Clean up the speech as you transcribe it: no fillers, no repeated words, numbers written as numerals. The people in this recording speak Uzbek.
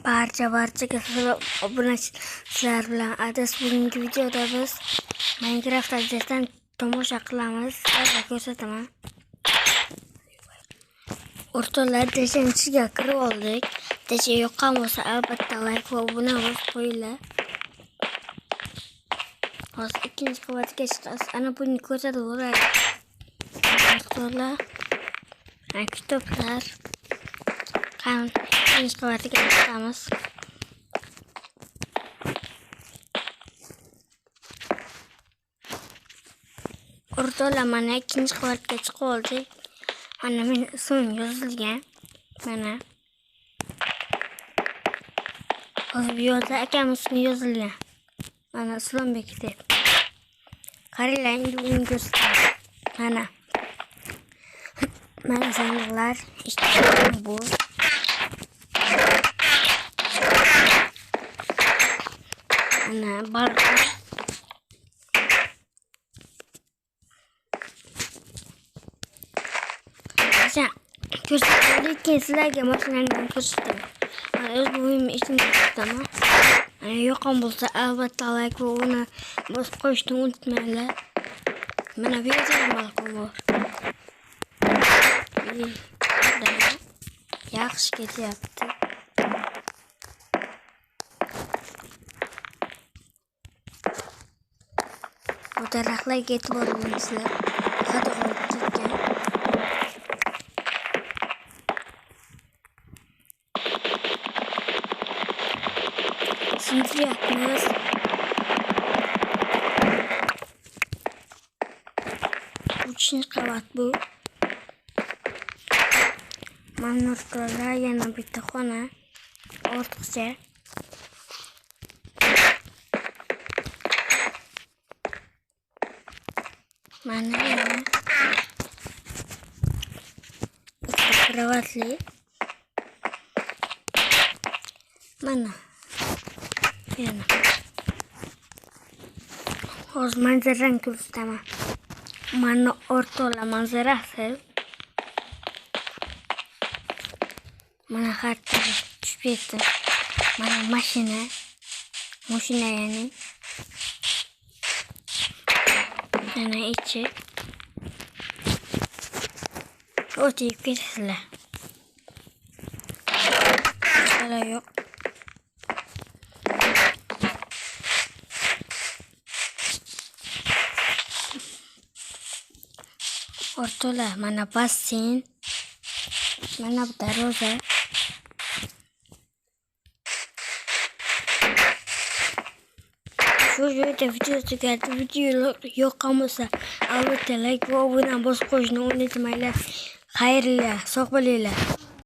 Barchaga obunachilar bilan adres. Bugungi videoda biz Minecraft adresdan tomosha qilamiz. Hozir ko'rsataman. O'rtoqlar, desang ichiga kirib oldik. Desang yoqqan bo'lsa albatta like va obuna bo'lib qo'yinglar. Hozir ikkinchi qavatga chiqamiz. Ana buni ko'rsatib o'raylik. O'rtoqlar, kitoblar. Qani ikkinchi qavatga chiqamiz. O'rtoqlar, mana ikkinchi qavatga chiqib oldik. Mana men ismim yozilgan. Mana hozir bu yerda akam ismi yozilgan. Mana Islombek deb. Qaranglar, endi uni ko'rsataman. Mana sandiqlar, ishchi bu. Mana balkon. Ko'rsatdik, sizlarga mashinani ko'rsataman. Mana o'z buvim ishini ko'rsataman. Yoqqan bo'lsa albatta like va uni bosib qo'yishni unutmanglar. Mana bu yerda balkon bor. Yaxshi ketyapti. Bu daraxtlarga e'tibor beringlar. Xato qilib ketgan. Sintiryapmiz. Uchinchi qavat bu. Mana o'rtoqlar, yana bitta xona. Ortiqcha. Mana yana kravatli. Mana yana. Hozir manzarani ko'rsataman. Mana o'rtoqlar manzarasi. Mana har taraf tushib ketdi. Mana mashina ya'ni. Mana ichi. O'tib ketasizlar. Hali yo'q. O'rtoqlar, mana basseyn. Mana bu darvoza. Shu yerda video tugadi. Video yoqqan bo'lsa albatta like va obuna bosib qo'yishni unutmanglar. Xayrli, sog' bo'linglar.